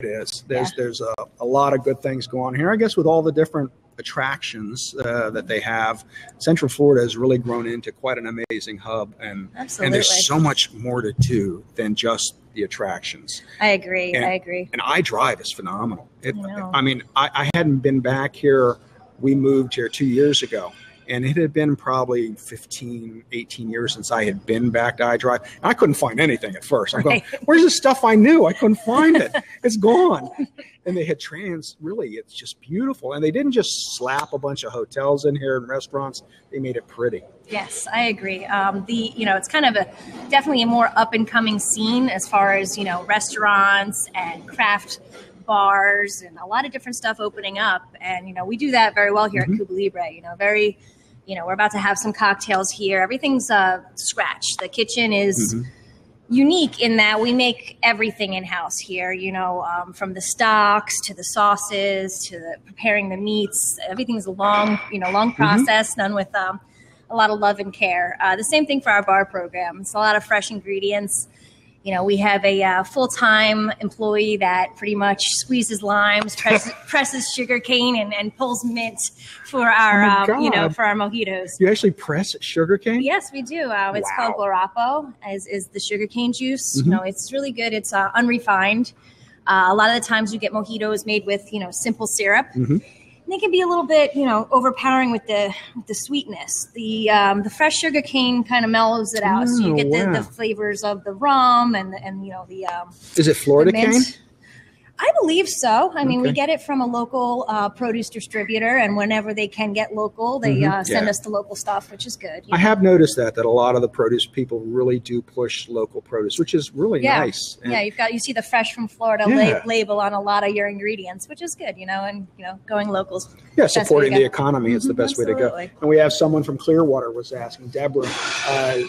is. There's a lot of good things going on here. I guess with all the different attractions that they have, Central Florida has really grown into quite an amazing hub, and there's so much more to do than just the attractions. I agree. And iDrive is phenomenal. I hadn't been back here. We moved here 2 years ago, and it had been probably 15, 18 years since I had been back to iDrive. And I couldn't find anything at first. I'm going, where's the stuff I knew? I couldn't find it. It's gone. And they had really, it's just beautiful. And they didn't just slap a bunch of hotels in here and restaurants. They made it pretty. Yes, I agree. It's kind of definitely a more up and coming scene as far as, restaurants and craft bars and a lot of different stuff opening up. And, we do that very well here at Cuba Libre, we're about to have some cocktails here. Everything's scratch. The kitchen is unique in that we make everything in-house here, from the stocks to the sauces to preparing the meats. Everything's a long process done with a lot of love and care. The same thing for our bar program. It's a lot of fresh ingredients. We have a full-time employee that pretty much squeezes limes, presses sugar cane, and pulls mint for our, for our mojitos. You actually press sugar cane? Yes, we do. It's called guarapo, is the sugar cane juice. It's really good. It's unrefined. A lot of the times you get mojitos made with, simple syrup. And they can be a little bit, overpowering with the sweetness. The fresh sugar cane kind of mellows it out, so you get the flavors of the rum and the Is it Florida cane? I believe so. I mean, we get it from a local produce distributor, and whenever they can get local, they send us the local stuff, which is good. I have noticed that a lot of the produce people really do push local produce, which is really nice. And you see the fresh from Florida label on a lot of your ingredients, which is good, and going locals. Yeah, supporting the economy is the best way to go. And we have someone from Clearwater was asking, Deborah,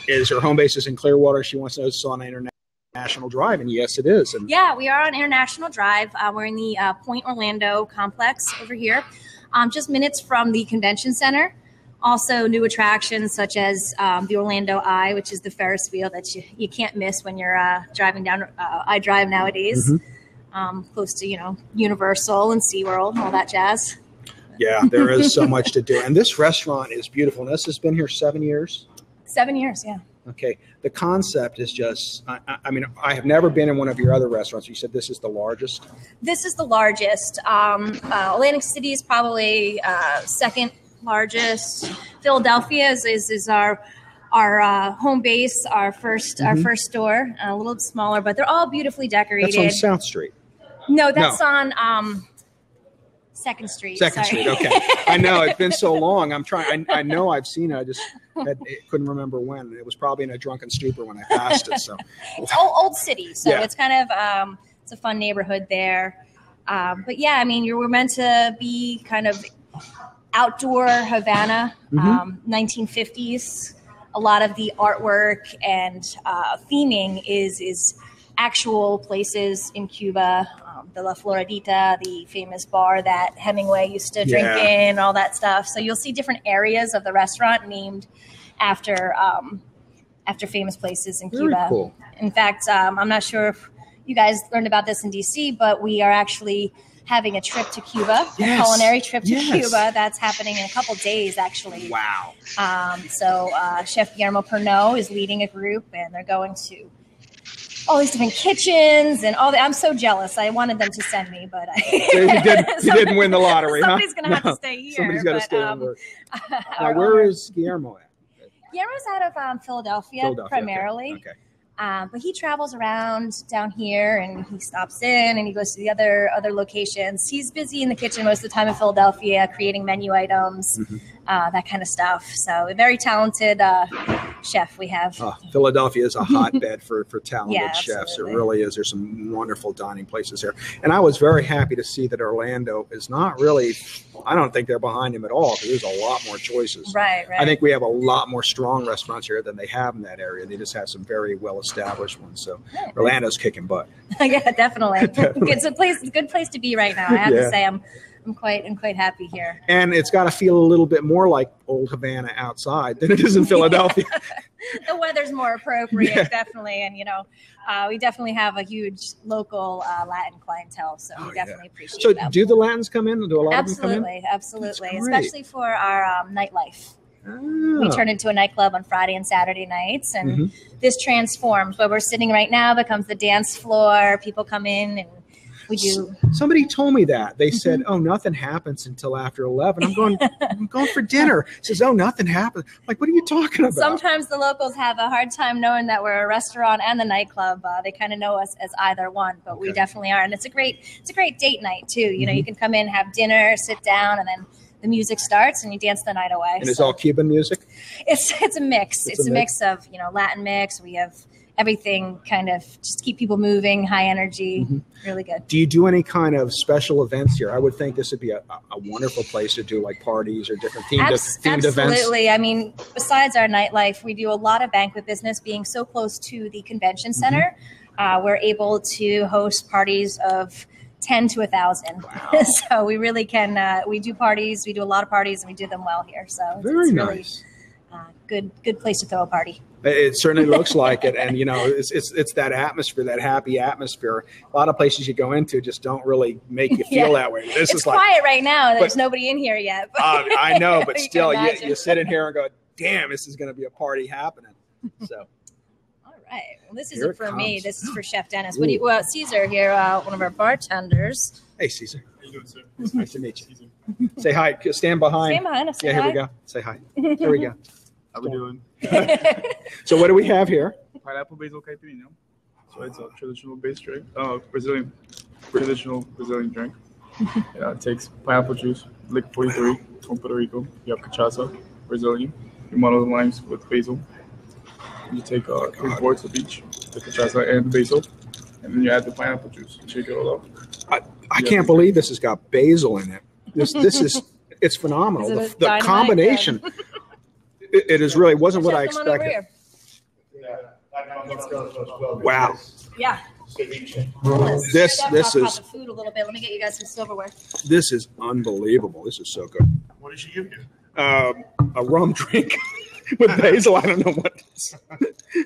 is her home base is in Clearwater? She wants to know if it's on International Drive, and yes, it is. And yeah, we are on International Drive. We're in the Pointe Orlando complex over here, just minutes from the convention center. Also, new attractions such as the Orlando Eye, which is the Ferris wheel that you can't miss when you're driving down iDrive nowadays. Close to Universal and SeaWorld and all that jazz. Yeah, there is so much to do, and this restaurant is beautiful. And this has been here 7 years. 7 years, yeah. Okay. The concept is just, I have never been in one of your other restaurants. You said this is the largest? This is the largest. Atlantic City is probably second largest. Philadelphia is our home base, our first store, a little smaller, but they're all beautifully decorated. That's on South Street. No, that's on Second Street. Second Street, okay. I know, it's been so long. I know I've seen it. I just couldn't remember when. It was probably in a drunken stupor when I passed it. So it's old city, so it's kind of it's a fun neighborhood there. But yeah, we're meant to be kind of outdoor Havana, 1950s. A lot of the artwork and theming is actual places in Cuba. The La Floridita, the famous bar that Hemingway used to drink in, all that stuff. So you'll see different areas of the restaurant named after famous places in Cuba. Very cool. In fact, I'm not sure if you guys learned about this in DC, but we are actually having a trip to Cuba, a culinary trip to Cuba. That's happening in a couple days, actually. Wow. So Chef Guillermo Pernot is leading a group, and they're going to all these different kitchens and all that. I'm so jealous. I wanted them to send me, but you didn't win the lottery. Somebody's going to have to stay here. Somebody's got to stay on work. Now, where is Guillermo at? Guillermo's out of Philadelphia primarily. Okay. But he travels around down here, and he stops in, and he goes to the other locations. He's busy in the kitchen most of the time in Philadelphia, creating menu items, that kind of stuff. So a very talented chef we have. Philadelphia is a hotbed for talented chefs. It really is. There's some wonderful dining places here. And I was very happy to see that Orlando is not really, I don't think they're behind him at all. There's a lot more choices. Right. I think we have a lot more strong restaurants here than they have in that area. They just have some very well-established ones. So Orlando's kicking butt. Yeah, definitely. It's a good place to be right now. I have to say I'm quite happy here. And it's got to feel a little bit more like old Havana outside than it is in Philadelphia. The weather's more appropriate, definitely. And, we definitely have a huge local Latin clientele, so we definitely appreciate So them. Do the Latins come in? Do a lot of them come in? Absolutely. Especially for our nightlife. Oh. We turn into a nightclub on Friday and Saturday nights, and this transforms. Where we're sitting right now becomes the dance floor. People come in, and we do. Somebody told me that. They said, "Oh, nothing happens until after 11." I'm going for dinner. Says, "Oh, nothing happens." I'm like, what are you talking about? Sometimes the locals have a hard time knowing that we're a restaurant and the nightclub. They kind of know us as either one, but we definitely are, and it's a great date night too. You can come in, have dinner, sit down, and then the music starts and you dance the night away. And it's all Cuban music? It's a mix. It's a mix of, Latin mix. We have everything kind of just keep people moving, high energy, really good. Do you do any kind of special events here? I would think this would be a wonderful place to do like parties or different themed events. Absolutely. I mean, besides our nightlife, we do a lot of banquet business. Being so close to the convention center, we're able to host parties of 10 to 1,000. Wow. So we really can, we do parties, we do a lot of parties, and we do them well here. So Very it's nice. Really good place to throw a party. It certainly looks like it. And, it's that atmosphere, that happy atmosphere. A lot of places you go into just don't really make you feel that way. This is quiet right now. There's nobody in here yet. But I know, but still, you sit in here and go, damn, this is going to be a party happening. So. Right. Well, this isn't for me. This is for Chef Dennis. Caesar here, one of our bartenders. Hey, Caesar. How you doing, sir? Nice to meet you. Say hi. Stand behind. Stand behind us. Here we go. Say hi. Here we go. How we doing? So what do we have here? Pineapple basil caipirinha. So it's a traditional base drink, traditional Brazilian drink. It takes pineapple juice, liquid 43 from Puerto Rico. You have cachaça, Brazilian. You muddle the limes with basil. You take 3 quarts of each, the cachaça and the basil, and then you add the pineapple juice and shake it all up. I can't believe this has got basil in it. It's phenomenal. The combination. It is really wasn't what I expected. Wow. Yeah. This is the food a little bit. Let me get you guys some silverware. This is unbelievable. This is so good. What did she give you? A rum drink. With basil, I don't know what it is.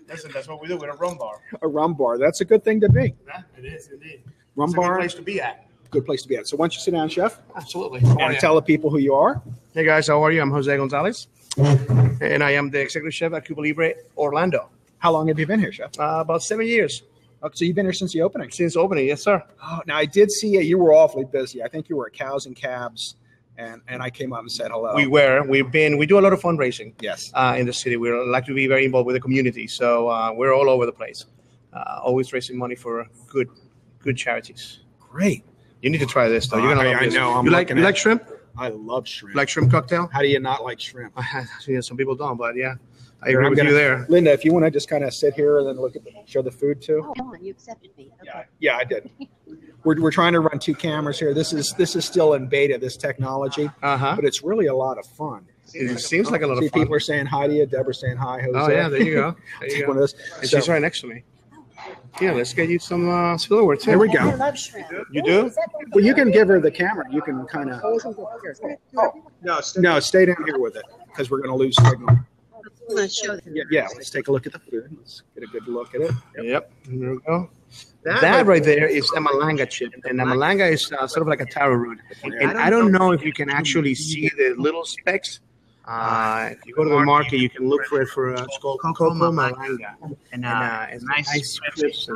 Listen, that's what we do with a rum bar. A rum bar. That's a good thing to be. Yeah, it is indeed. Rum it's bar. A good place to be at. Good place to be at. So why don't you sit down, Chef? Absolutely. And tell the people who you are. Hey, guys. How are you? I'm Jose Gonzalez. And I am the executive chef at Cuba Libre, Orlando. How long have you been here, Chef? About 7 years. Okay, so you've been here since the opening? Since opening, yes, sir. Oh, now, I did see you were awfully busy. I think you were at Cows and Cabs. And I came up and said hello. We do a lot of fundraising. Yes. In the city. We like to be very involved with the community. So we're all over the place. Always raising money for good charities. Great. You need to try this though. You're gonna love this. I know. You like shrimp? I love shrimp. Like shrimp cocktail? How do you not like shrimp? Yeah, some people don't, but yeah. I agree with you there. Linda, if you want to just kind of sit here and then show the food too. Oh, you accepted me. Okay. Yeah, I did. We're trying to run 2 cameras here. This is still in beta, this technology, but it's really a lot of fun. It seems like a lot of fun. People are saying hi to you. Deborah's saying hi, Jose. Oh yeah, there you go. One of those. And she's right next to me. Yeah, let's get you some silverware too. There we go. I love shrimp. You do? Well, you can give her the camera. You can kind of. No, stay down here with it because we're going to lose signal. I'm going to show them. Yeah, let's take a look at the food. Let's get a good look at it. Yep. There we go. That right there is a malanga chip, and a malanga is sort of like a taro root. And I don't know if you can actually see the little specks. If you go to the market, you can look for it for it's called cocoa malanga, and it's nice crisp,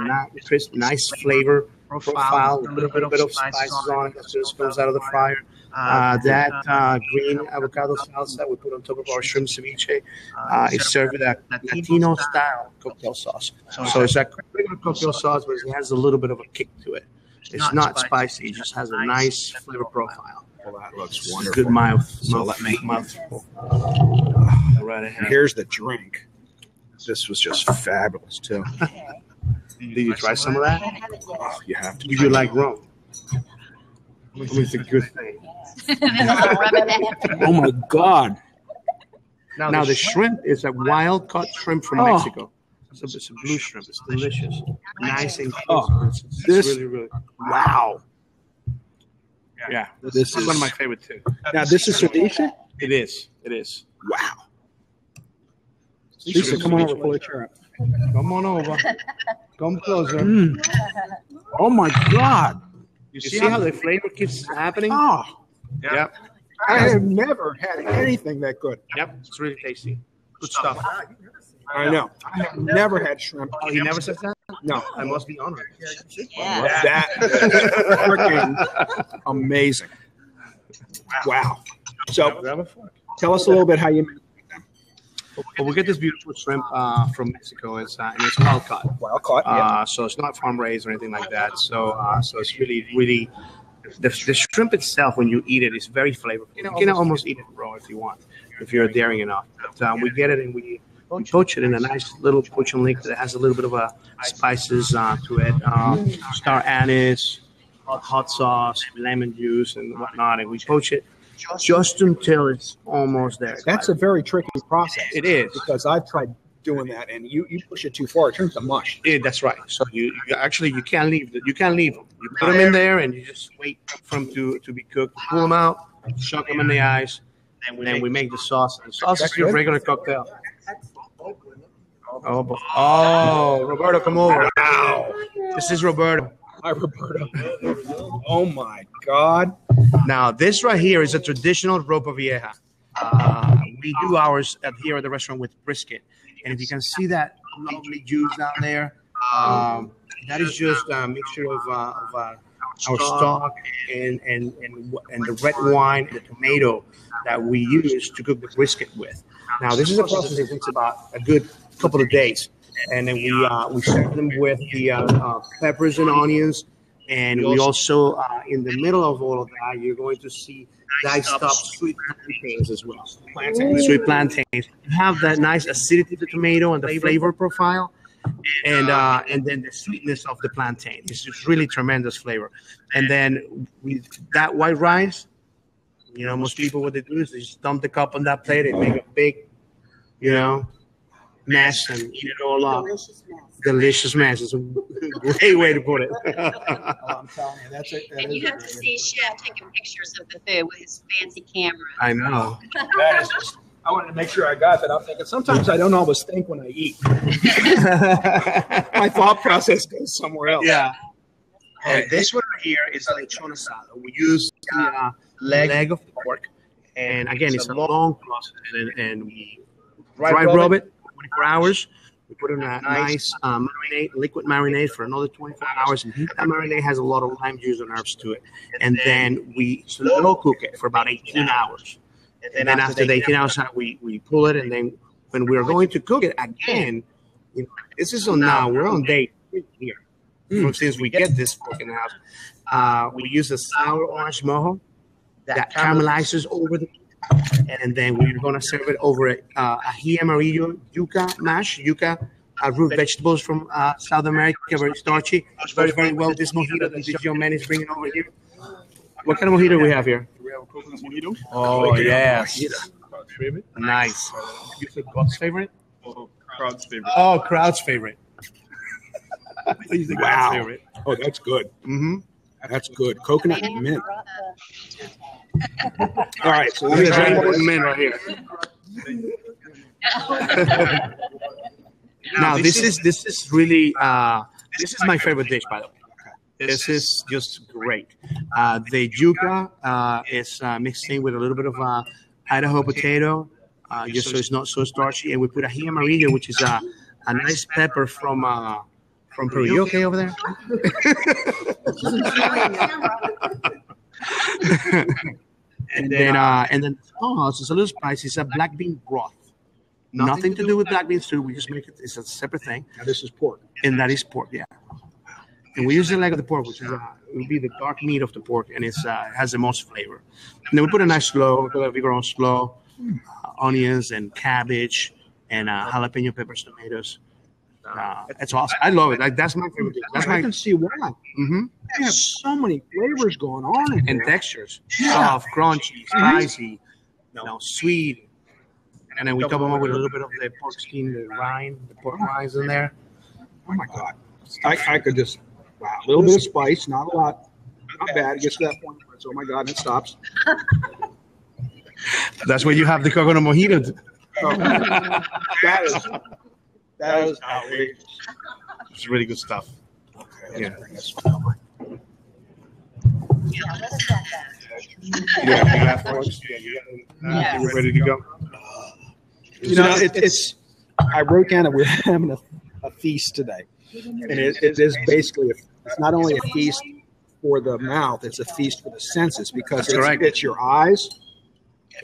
crisp, nice flavor profile, a little bit of spices on it that just comes out of the fryer. That green avocado salsa we put on top of our shrimp ceviche is served with a Latino style cocktail sauce. So it's like regular cocktail sauce, but it has a little bit of a kick to it. It's not spicy; it just has a nice flavor profile. Well, that looks wonderful. Good mouth. So let me. Mouthful. Right ahead. Here's the drink. This was just fabulous too. Did you try some of that? Oh, you have to. Do you like rum? It's a good thing. Oh my God! Now the shrimp is a wild caught shrimp from Mexico. It's a blue shrimp. It's delicious. Nice and crisp. It's this really, really. Wow. Yeah, This is one of my favorite too. Now this is ceviche. It is. It is. Wow. Lisa, come on over, pull a chair up. Come on over. Come closer. Oh my God! You see how the flavor keeps happening? Oh, Yep. I have never had anything that good. Yep. It's really tasty. Good stuff. I know. I have never had shrimp. Oh, you never said that? No, I must be honored. Yeah. that is freaking amazing. Wow. So, tell us a little bit how you make them. Well, we get this beautiful shrimp from Mexico. It's and it's wild caught. Wild caught. Yeah. So it's not farm raised or anything like that. So it's really the shrimp itself, when you eat it, is very flavorful. You can almost eat it raw if you want, if you're daring enough. But we get it and we poach it in a nice little poaching lick that has a little bit of spices to it, star anise, hot sauce, lemon juice, and whatnot. And we poach it just until it's almost there. That's a very tricky process. It is, because I've tried doing that, and you push it too far, it turns to mush. Yeah, that's right. So you can't leave them. You can't leave them. You put them in there, and you just wait for them to be cooked. Pull them out, chuck them in the ice, and then we make the sauce. And the sauce is your regular cocktail. Oh, Roberto, come over. Wow. This is Roberto. Hi, Roberto. Oh my God. Now, this right here is a traditional ropa vieja. We do ours here at the restaurant with brisket. And if you can see that lovely juice down there, that is just a mixture of our stock and the red wine and the tomato that we use to cook the brisket with. Now, this is a process that takes about a good couple of days. And then we serve them with the peppers and onions. And we also, in the middle of all of that, you're going to see diced up sweet plantains as well. Sweet plantains. You have that nice acidity of the tomato and the flavor profile, and then the sweetness of the plantain. It's just really tremendous flavor. And then with that white rice, most people, what they do is they just dump the cup on that plate and make a big, mess and eat it all up. Delicious mess. It's a great way to put it. I'm telling you, that's it. And you have to see Chef taking pictures of the food with his fancy camera. I know. That is just, I wanted to make sure I got that. I'm thinking sometimes I don't always think when I eat. My thought process goes somewhere else. Yeah. And this one right here is a lechon asado. We use the leg of pork. And again, it's a long process. And we dry rub it 24 hours. We put in a nice marinade, liquid marinade for another 24 hours. That marinade has a lot of lime juice and herbs to it. And then we slow cook it for about 18 hours. And then after the 18 hours, we pull it. And then when we're going to cook it again, this is on now. We're on day 3 here. Since we get this pork in the house, we use a sour orange mojo that caramelizes over the and then we're going to serve it over a ají amarillo yuca mash. Yuca root vegetables from South America, very starchy. Very, very well. This mojito that this young man is bringing over here. What kind of mojito we have here? We have a coconut mojito. Oh, yes. Crowd's favorite. Nice. You said God's favorite? Oh, crowd's favorite. Oh, crowd's favorite. Wow. Favorite. Oh, that's good. Mm-hmm. That's good. Coconut and mint. All right, so this is very important man right here. Now this is really this is my favorite dish, by the way. This is just great. The yuca is mixed in with a little bit of Idaho potato, just so it's not so starchy, and we put ají amarillo, which is a nice pepper from Peru. You okay over there? And then sauce is a little spicy. It's a black bean broth. Nothing to do with black bean stew. We just make it. It's a separate thing. Now this is pork. And that is pork, yeah. And we use the leg of the pork, which is will be the dark meat of the pork, and it's has the most flavor. And then we put a nice slow, we go on slow, onions and cabbage and jalapeno peppers, tomatoes. It's awesome. I love it. Like that's my favorite dish. I can see why. Mm-hmm. They have so many flavors going on And textures. Soft, crunchy, spicy, sweet. And then we top them up with a little bit of the pork skin, the pork rinds in there. Oh my God. I could just, wow, a little bit of spice, not a lot. Not bad. It gets to that point where starts. Oh my God! And it stops. That's where you have the coconut mojito. Oh, that is outrageous. It's really good stuff. Okay, Yeah. bring this one over. Yeah, you're ready to go. You know, it's. I wrote down that we're having a feast today, and it is basically it's not only a feast for the mouth; it's a feast for the senses because it's your eyes,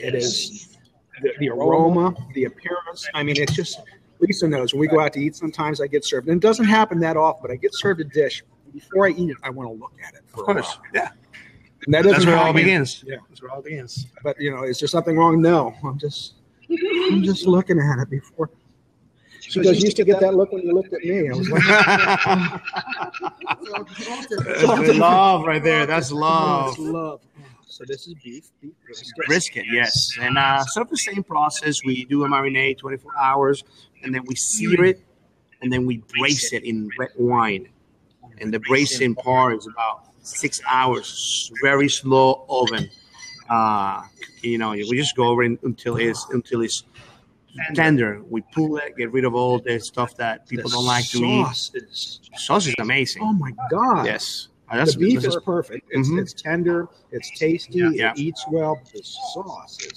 it is the aroma, the appearance. I mean, it's just Lisa knows when we go out to eat. Sometimes I get served, and it doesn't happen that often, but I get served a dish. Before I eat it, I want to look at it. Of course, yeah. And that's where it all begins. Yeah, that's where it all begins. But you know, is there something wrong? No, I'm just looking at it before. Because you used to get that look when you looked at me. I was like, that's love right there. That's love. That's love. So this is beef brisket, yes. And sort of the same process. We do a marinade 24 hours, and then we sear it, and then we braise it in red wine. And the braising part is about 6 hours, very slow oven. You know, we just go over it until it's tender. We pull it, get rid of all the stuff that people don't like to eat. Sauce is amazing. Oh my God! Yes, the beef is perfect. It's tender. It's tasty. It eats well. But the sauce is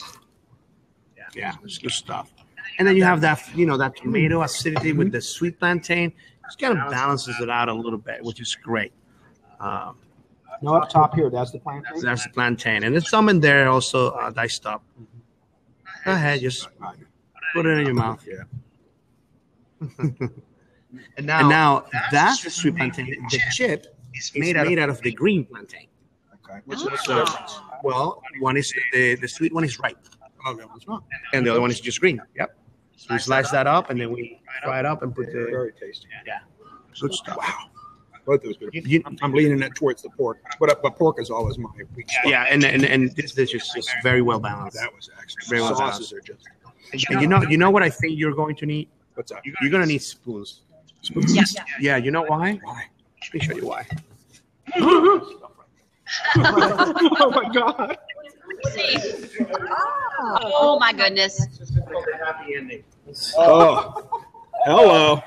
it's good stuff. And then you have that that tomato acidity with the sweet plantain. It kind of balances it out a little bit, which is great. Now up top here, that's the plantain. That's the plantain, and there's some in there also diced up. Go ahead, just put it in your mouth. Yeah. and now that's the sweet plantain. The chip is made out of the green plantain. Okay. What's the difference? Well, one is the sweet one is ripe. Oh, that one's not. And the other one is just green. Yep. So we slice that up and then we fry it up and put the very tasty. Yeah. Good stuff. Wow. Both those good. I'm leaning it towards the pork, but pork is always my weak spot. Yeah, and this dish is just very well balanced. That was excellent. Very well Sauces balanced. are just. And you know what I think you're going to need? What's that? You're going to need spoons. Spoons? Yeah, you know why? Why? Let me show you why. Oh my God. Oh my goodness. Oh, hello.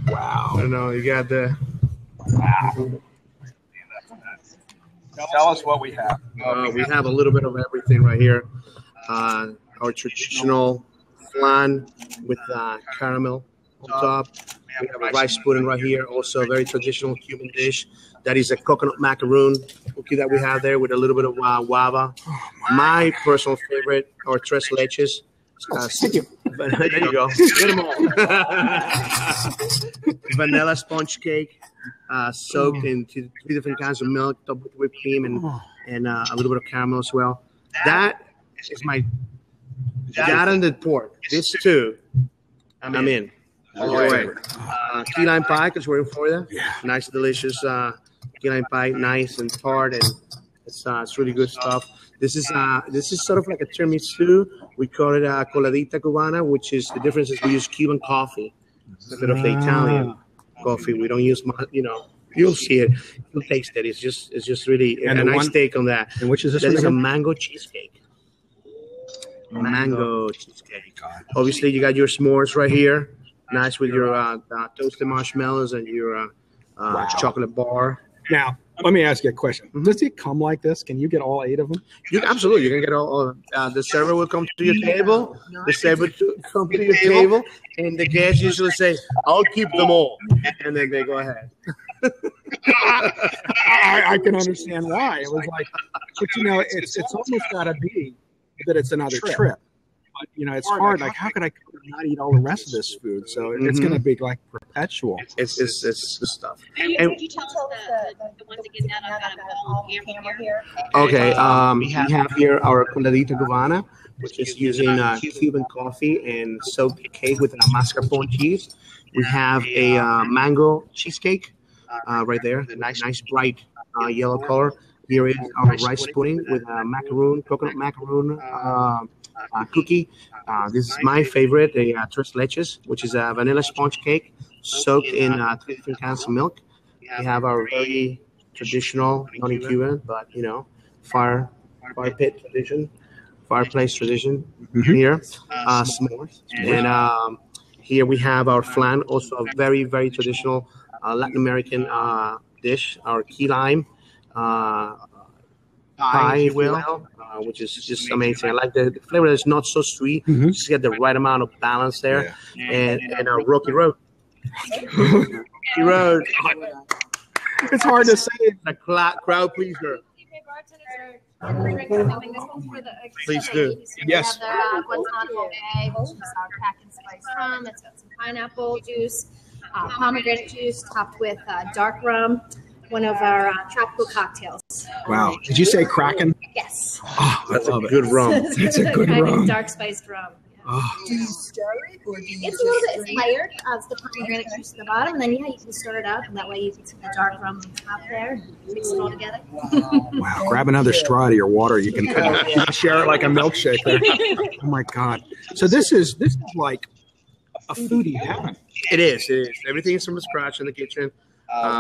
Wow. I know you got the. Tell us what we have. We have a little bit of everything right here. Our traditional flan with caramel on top. We have a rice pudding right here, also a very traditional Cuban dish. That is a coconut macaroon cookie that we have there with a little bit of guava. My personal favorite are tres leches. Thank you. There you go. Get them all. Vanilla sponge cake, soaked in 3 different kinds of milk, topped with whipped cream and a little bit of caramel as well. That is my. That and the pork. This two, I'm in. All the way. Key lime pie, because we're in Florida. Yeah. Nice, delicious key lime pie, nice and tart, and it's really good stuff. This is sort of like a tiramisu. We call it a coladita cubana, which is the difference is we use Cuban coffee instead of the Italian coffee. We don't use, you'll see it, you'll taste it. It's just really a nice take on that. And which is this? That one is a again? mango cheesecake. Mango cheesecake. Obviously, you got your s'mores right here. Nice with your toasted marshmallows and your chocolate bar. Now, let me ask you a question. Does it come like this? Can you get all 8 of them? Absolutely. You can get all the server will come to your table. The server come to your table. And the guests usually say, I'll keep them all. And then they go ahead. I can understand why. It was like, but it's almost got to be that it's another trip. But, it's hard. Like, how could I not eat all the rest of this food? So it's going to be like perpetual. It's good stuff. Could you tell us the ones that get that out of the camera here? Okay. We have here our coladita cubana, which is using Cuban coffee and soaked cake with a mascarpone cheese. We have a mango cheesecake right there. Nice bright yellow color. Here is our rice pudding with coconut macaroon cookie. This is my favorite, a tres leches, which is a vanilla sponge cake soaked in 3 different kinds of milk. We have our very traditional, not in Cuban, but fire pit tradition, fireplace tradition here. S'mores. And here we have our flan, also a very, very traditional Latin American dish, our key lime pie, if you will, which is just amazing. I like the flavor that's not so sweet. Just get the right amount of balance there. And our Rocky Road. Rocky Road. It's hard to say. It's a crowd pleaser. Please do. Yes. We have the Guantanamo Bay, which is our cracked and spiced rum. It's got some pineapple juice, pomegranate juice topped with dark rum. One of our tropical cocktails. Wow. Did you say Kraken? Yes. Oh, That's a good rum. That's a good rum. Dark spiced rum. Oh. Do you stir it or do you It's a little bit fired. It's the pomegranate juice at the bottom, and then you can stir it up, and that way you can see the dark rum on top there. Mix it all together. Wow. Grab another straw out of your water. You can share it like a milkshake there. Oh my God. So this is like a foodie heaven. It is. Everything is from scratch in the kitchen.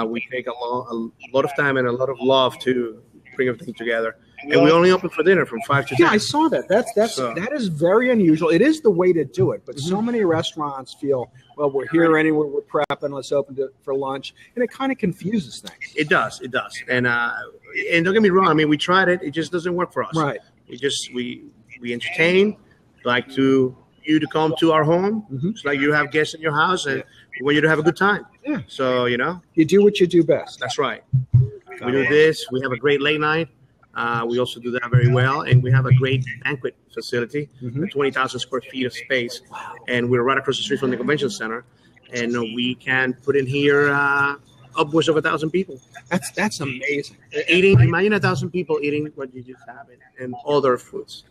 We take a lot of time and a lot of love to bring everything together. And we only open for dinner from 5 to 10. Yeah, I saw that. That is very unusual. It is the way to do it, but so many restaurants feel, well, we're here anyway, we're prepping, let's open it for lunch, and it kind of confuses things. It does. And don't get me wrong. I mean, we tried it. It just doesn't work for us. Right. We entertain, like you to come to our home. It's like you have guests in your house, and we want you to have a good time. Yeah. So you do what you do best. That's right. We do this. We have a great late night. We also do that very well, and we have a great banquet facility, 20,000 square feet of space, and we're right across the street from the convention center, and we can put in here upwards of 1,000 people. That's amazing. Imagine 1,000 people eating what you just have and other foods.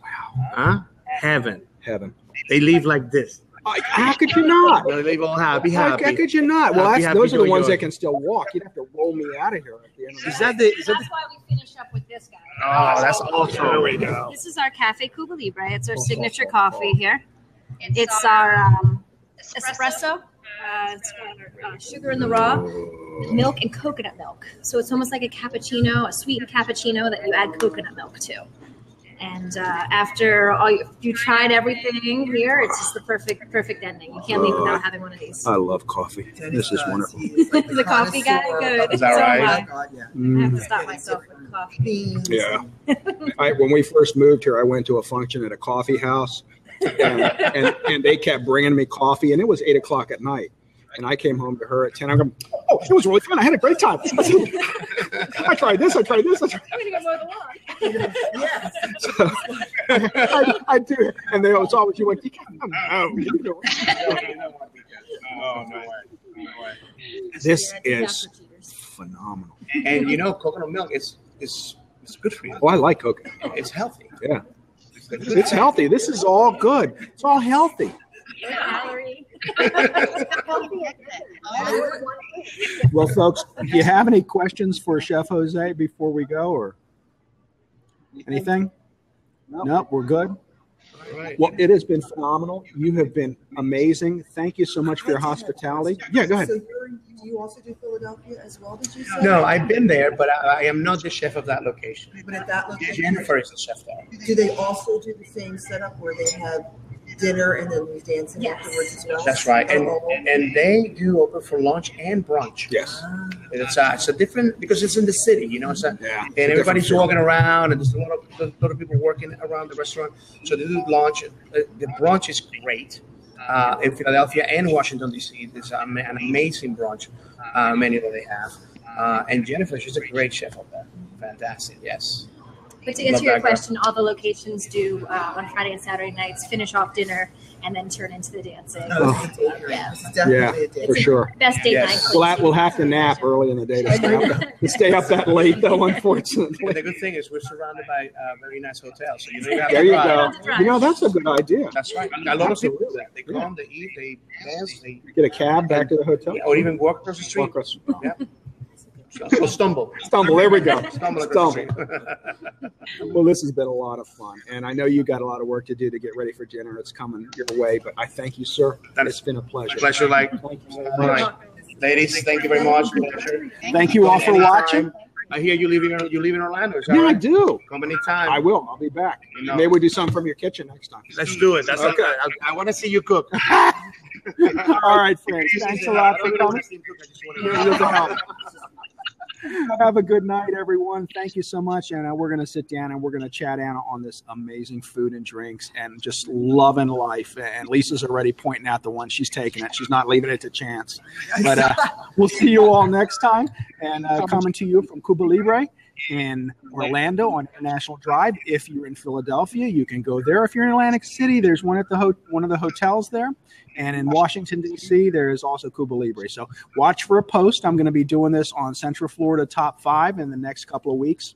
Wow. Heaven. They live like this. How could you not? No, they all happy. How could you not? Well, those are the ones that can still walk. You'd have to roll me out of here at the end of the day. That's why we finish up with this guy. Oh, that's awesome. This is our Cafe Cuba Libre. It's our signature coffee here. It's our espresso. It's got sugar in the raw, milk, and coconut milk. So it's almost like a cappuccino, a sweetened cappuccino that you add coconut milk to. And after you tried everything here, it's just the perfect ending. You can't leave without having one of these. I love coffee. This is wonderful. The coffee guy, good. Is that right? I have to stop myself with coffee. Yeah. When we first moved here, I went to a function at a coffee house, and they kept bringing me coffee, and it was 8 o'clock at night. And I came home to her at 10. I'm going, oh, it was really fun. I had a great time. I tried this. I'm going to go mow the lawn. So, I do. And they always you went, you can't. No. No way. This is phenomenal. And coconut milk is good for you. Oh, I like coconut. It's healthy. Yeah. It's healthy. This is all good. It's all healthy. Well, folks, do you have any questions for Chef Jose before we go, or anything? Nope, we're good. Right. Well, it has been phenomenal. You have been amazing. Thank you so much for your hospitality. Yeah, go ahead. So do you also do Philadelphia as well, did you say? No, I've been there, but I am not the chef of that location. But at that location, Jennifer is the chef there. do they also do the same setup where they have dinner and then we dancing afterwards as well? That's right, and they do open for lunch and brunch. Yes, it's a different because it's in the city, and everybody's walking around, and there's a lot of people working around the restaurant. So they do lunch. The brunch is great in Philadelphia and Washington D.C. There's an amazing brunch menu that they have, and Jennifer, she's a great chef of that. Fantastic, yes. But to answer your question, all the locations do on Friday and Saturday nights finish off dinner and then turn into the dancing. Yeah, for sure. Best date night. We'll have to nap early in the day to stay up that late, though, unfortunately. And the good thing is we're surrounded by a very nice hotel, so you don't have there to you drive. go. That's a good idea. That's right. A lot of people do that. They come, they eat, they dance, they get a cab back to the hotel, or even walk across the street. Yeah. So stumble. There we go. Stumble. Well, this has been a lot of fun, and I know you got a lot of work to do to get ready for dinner. It's coming your way, but I thank you, sir. It's been a pleasure. Thank you so much. Ladies, thank you very much. Pleasure. Thank you all for watching. I hear you live in Orlando. Is that Yeah, right? I do. Come anytime. I will. I'll be back. You know. Maybe we do something from your kitchen next time. Let's do it. That's Okay. I want to see you cook. All right, friends. Thanks a lot for coming. Have a good night, everyone. Thank you so much. And we're going to sit down and we're going to chat out on this amazing food and drinks and just loving life. And Lisa's already pointing out the one she's taking it. She's not leaving it to chance. But we'll see you all next time. And coming to you from Cuba Libre in Orlando on International Drive. If you're in Philadelphia, you can go there. If you're in Atlantic City, there's one at one of the hotels there. And in Washington, D.C., there is also Cuba Libre. So watch for a post. I'm going to be doing this on Central Florida Top 5 in the next couple of weeks.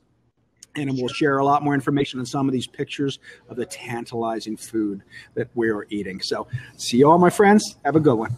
And we'll share a lot more information on some of these pictures of the tantalizing food that we're eating. So see you all, my friends. Have a good one.